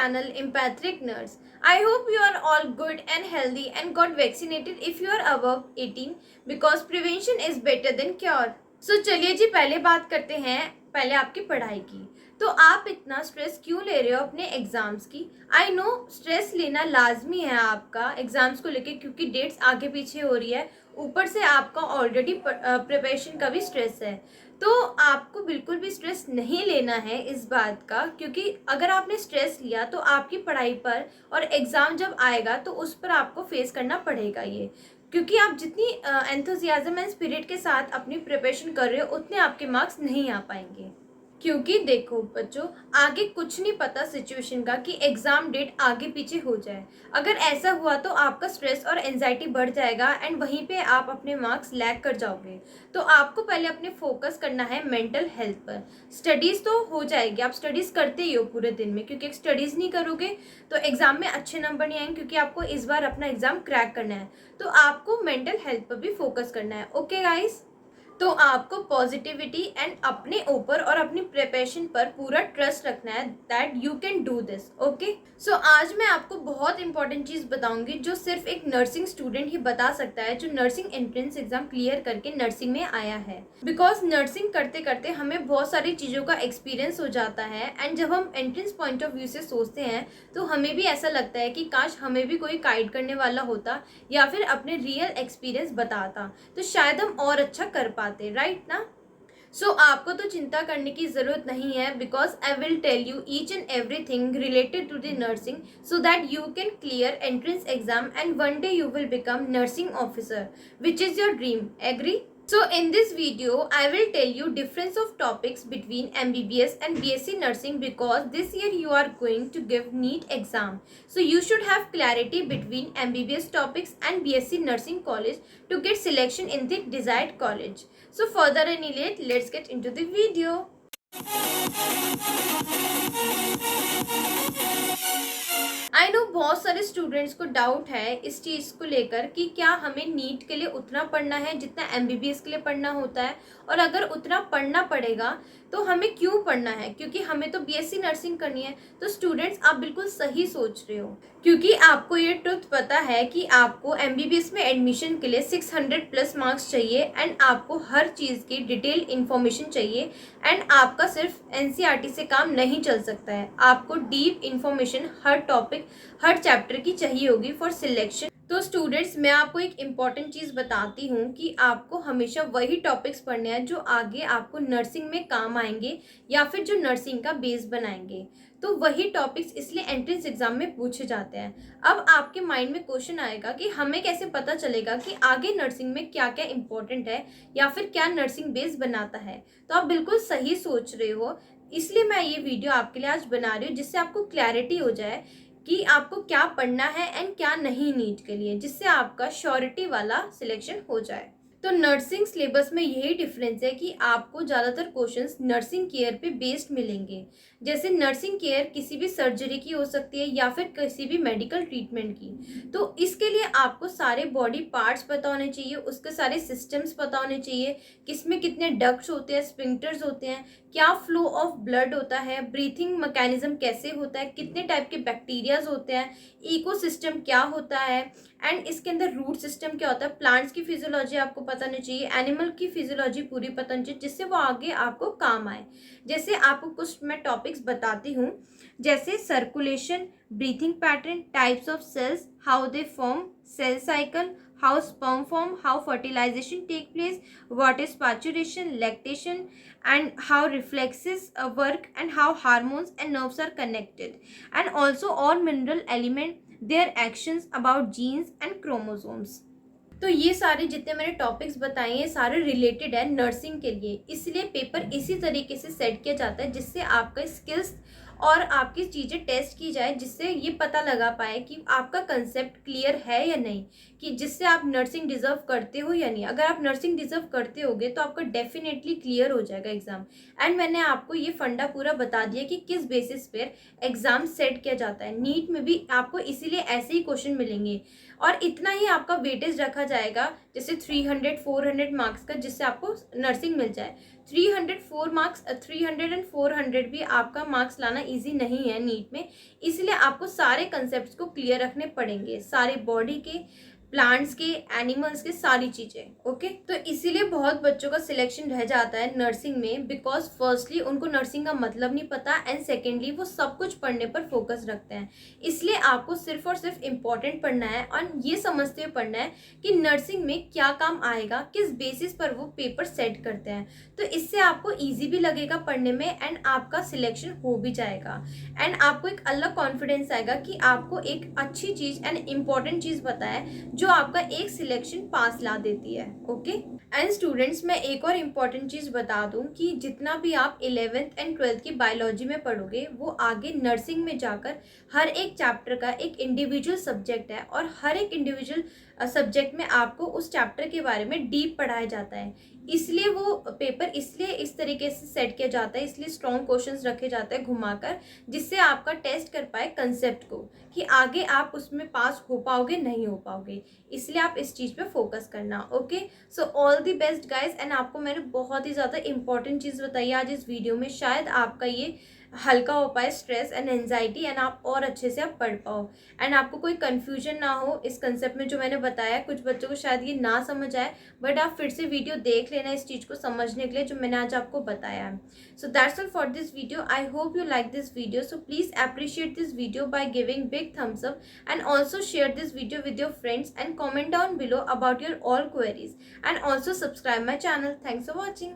channel Empathic Nurse. I hope you are all good and healthy and got vaccinated if you are above 18 because prevention is better than cure. So चलिए जी पहले बात करते हैं पहले आपकी पढ़ाई की। तो आप इतना स्ट्रेस क्यों ले रहे हो अपने एग्जाम्स की? आई नो स्ट्रेस लेना लाजमी है आपका एग्जाम्स को लेके क्योंकि डेट्स आगे पीछे हो रही है, ऊपर से आपका ऑलरेडी प्रिपरेशन का भी स्ट्रेस है। तो आपको बिल्कुल भी स्ट्रेस नहीं लेना है इस बात का, क्योंकि अगर आपने स्ट्रेस लिया तो आपकी पढ़ाई पर और एग्ज़ाम जब आएगा तो उस पर आपको फेस करना पड़ेगा ये, क्योंकि आप जितनी एंथुजियाज्म एंड स्पिरिट के साथ अपनी प्रिपरेशन कर रहे हो उतने आपके मार्क्स नहीं आ पाएंगे। क्योंकि देखो बच्चों, आगे कुछ नहीं पता सिचुएशन का कि एग्ज़ाम डेट आगे पीछे हो जाए। अगर ऐसा हुआ तो आपका स्ट्रेस और एंजाइटी बढ़ जाएगा एंड वहीं पे आप अपने मार्क्स लैग कर जाओगे। तो आपको पहले अपने फोकस करना है मेंटल हेल्थ पर। स्टडीज़ तो हो जाएगी, आप स्टडीज़ करते ही हो पूरे दिन में, क्योंकि स्टडीज़ नहीं करोगे तो एग्ज़ाम में अच्छे नंबर नहीं आएंगे, क्योंकि आपको इस बार अपना एग्ज़ाम क्रैक करना है। तो आपको मेंटल हेल्थ पर भी फोकस करना है। ओके गाइस, तो आपको पॉजिटिविटी एंड अपने ऊपर और अपनी प्रिपरेशन पर पूरा ट्रस्ट रखना है that you can do this. Okay, so आज मैं आपको बहुत इंपॉर्टेंट चीज़ बताऊंगी जो सिर्फ एक नर्सिंग स्टूडेंट ही बता सकता है जो नर्सिंग एंट्रेंस एग्जाम क्लियर करके नर्सिंग में आया है। बिकॉज नर्सिंग करते करते हमें बहुत सारी चीज़ों का एक्सपीरियंस हो जाता है एंड जब हम एंट्रेंस पॉइंट ऑफ व्यू से सोचते हैं तो हमें भी ऐसा लगता है कि काश हमें भी कोई गाइड करने वाला होता या फिर अपने रियल एक्सपीरियंस बताता तो शायद हम और अच्छा कर पाते, राइट ना? सो आपको तो चिंता करने की ज़रूरत नहीं है, because I will tell you each and everything related to the nursing so that you can clear entrance exam and one day you will become nursing officer, which is your dream. Agree? So in this video, I will tell you difference of topics between MBBS and BSc Nursing, because this year you are going to give NEET exam. So you should have clarity between MBBS topics and BSc Nursing college to get selection in the desired college. So further any late, let's get into the video. I know बहुत सारे students को doubt है इस चीज़ को लेकर कि क्या हमें नीट के लिए उतना पढ़ना है जितना एमबीबीएस के लिए पढ़ना होता है, और अगर उतना पढ़ना पड़ेगा तो हमें क्यों पढ़ना है, क्योंकि हमें तो बीएससी नर्सिंग करनी है। तो स्टूडेंट्स आप बिल्कुल सही सोच रहे हो, क्योंकि आपको ये ट्रुथ पता है कि आपको एमबीबीएस में एडमिशन के लिए 600 प्लस मार्क्स चाहिए एंड आपको हर चीज़ की डिटेल इन्फॉर्मेशन चाहिए एंड आपका सिर्फ एनसीईआरटी से काम नहीं चल सकता है, आपको डीप इन्फॉर्मेशन हर टॉपिक हर चैप्टर की चाहिए होगी फॉर सिलेक्शन। तो स्टूडेंट्स मैं आपको एक इम्पॉर्टेंट चीज़ बताती हूँ कि आपको हमेशा वही टॉपिक्स पढ़ने हैं जो आगे आपको नर्सिंग में काम आएंगे या फिर जो नर्सिंग का बेस बनाएंगे। तो वही टॉपिक्स इसलिए एंट्रेंस एग्जाम में पूछे जाते हैं। अब आपके माइंड में क्वेश्चन आएगा कि हमें कैसे पता चलेगा कि आगे नर्सिंग में क्या क्या इंपॉर्टेंट है या फिर क्या नर्सिंग बेस बनाता है। तो आप बिल्कुल सही सोच रहे हो, इसलिए मैं ये वीडियो आपके लिए आज बना रही हूँ जिससे आपको क्लैरिटी हो जाए कि आपको क्या पढ़ना है एंड क्या नहीं नीट के लिए, जिससे आपका श्योरिटी वाला सिलेक्शन हो जाए। तो नर्सिंग सिलेबस में यही डिफरेंस है कि आपको ज़्यादातर क्वेश्चंस नर्सिंग केयर पे बेस्ड मिलेंगे। जैसे नर्सिंग केयर किसी भी सर्जरी की हो सकती है या फिर किसी भी मेडिकल ट्रीटमेंट की। तो इसके लिए आपको सारे बॉडी पार्ट्स पता होने चाहिए, उसके सारे सिस्टम्स पता होने चाहिए, किसमें कितने डक्ट्स होते हैं, स्फिंक्टर्स होते हैं, क्या फ्लो ऑफ ब्लड होता है, ब्रीथिंग मैकेनिज्म कैसे होता है, कितने टाइप के बैक्टीरियाज होते हैं, इकोसिस्टम क्या होता है एंड इसके अंदर रूट सिस्टम क्या होता है, प्लांट्स की फिजियोलॉजी आपको पता होनी चाहिए, एनिमल की फिजियोलॉजी पूरी पता होनी चाहिए, जिससे वो आगे आपको काम आए। जैसे आपको कुछ मैं टॉपिक्स बताती हूँ, जैसे circulation, breathing pattern, types of cells, how they form, cell cycle, how sperm form, how fertilization take place, what is parturition, lactation, and how reflexes work, and how hormones and nerves are connected, and also all mineral element, their actions, about genes and chromosomes. तो ये सारे जितने मैंने topics बताए हैं सारे related है nursing के लिए, इसलिए पेपर इसी तरीके से सेट किया जाता है जिससे आपका स्किल्स और आपकी चीज़ें टेस्ट की जाए, जिससे ये पता लगा पाए कि आपका कंसेप्ट क्लियर है या नहीं, कि जिससे आप नर्सिंग डिज़र्व करते हो या नहीं। अगर आप नर्सिंग डिज़र्व करते होगे तो आपका डेफिनेटली क्लियर हो जाएगा एग्ज़ाम। एंड मैंने आपको ये फंडा पूरा बता दिया कि किस बेसिस पर एग्ज़ाम सेट किया जाता है। नीट में भी आपको इसीलिए ऐसे ही क्वेश्चन मिलेंगे, और इतना ही आपका वेटेज रखा जाएगा, जैसे 300 400 मार्क्स का, जिससे आपको नर्सिंग मिल जाए। 304 मार्क्स 300 एंड 400 भी आपका मार्क्स लाना इजी नहीं है नीट में, इसलिए आपको सारे कंसेप्ट को क्लियर रखने पड़ेंगे, सारे बॉडी के, प्लांट्स के, एनिमल्स के, सारी चीजें। ओके, तो इसीलिए बहुत बच्चों का सिलेक्शन रह जाता है नर्सिंग में, बिकॉज फर्स्टली उनको नर्सिंग का मतलब नहीं पता, एंड सेकेंडली वो सब कुछ पढ़ने पर फोकस रखते हैं। इसलिए आपको सिर्फ और सिर्फ इम्पोर्टेंट पढ़ना है और ये समझते हुए पढ़ना है कि नर्सिंग में क्या काम आएगा, किस बेसिस पर वो पेपर सेट करते हैं। तो इससे आपको ईजी भी लगेगा पढ़ने में, एंड आपका सिलेक्शन हो भी जाएगा, एंड आपको एक अलग कॉन्फिडेंस आएगा कि आपको एक अच्छी चीज एंड इम्पॉर्टेंट चीज पता है जो आपका एक सिलेक्शन पास ला देती है। ओके, एंड स्टूडेंट्स, मैं एक और इम्पॉर्टेंट चीज बता दूं कि जितना भी आप 11th एंड 12th की बायोलॉजी में पढ़ोगे, वो आगे नर्सिंग में जाकर हर एक चैप्टर का एक इंडिविजुअल सब्जेक्ट है, और हर एक इंडिविजुअल सब्जेक्ट में आपको उस चैप्टर के बारे में डीप पढ़ाया जाता है। इसलिए वो पेपर इसलिए इस तरीके से सेट किया जाता है, इसलिए स्ट्रॉन्ग क्वेश्चंस रखे जाते हैं घुमाकर, जिससे आपका टेस्ट कर पाए कंसेप्ट को, कि आगे आप उसमें पास हो पाओगे नहीं हो पाओगे। इसलिए आप इस चीज पे फोकस करना। Okay, so all the best guys, and आपको मैंने बहुत ही ज्यादा इंपॉर्टेंट चीज बताई आज इस वीडियो में, शायद आपका ये हल्का हो पाए स्ट्रेस एंड एंजाइटी, एंड आप और अच्छे से आप पढ़ पाओ, एंड आपको कोई कंफ्यूजन ना हो इस कंसेप्ट में जो मैंने बताया। कुछ बच्चों को शायद ये ना समझ आए, बट आप फिर से वीडियो देख लेना इस चीज़ को समझने के लिए जो मैंने आज आपको बताया है। So that's all for this video. I hope you like this video, so please appreciate this video by giving big thumbs up, and also share this video with your friends, and comment down below about your all queries, and also subscribe my channel. Thanks for watching.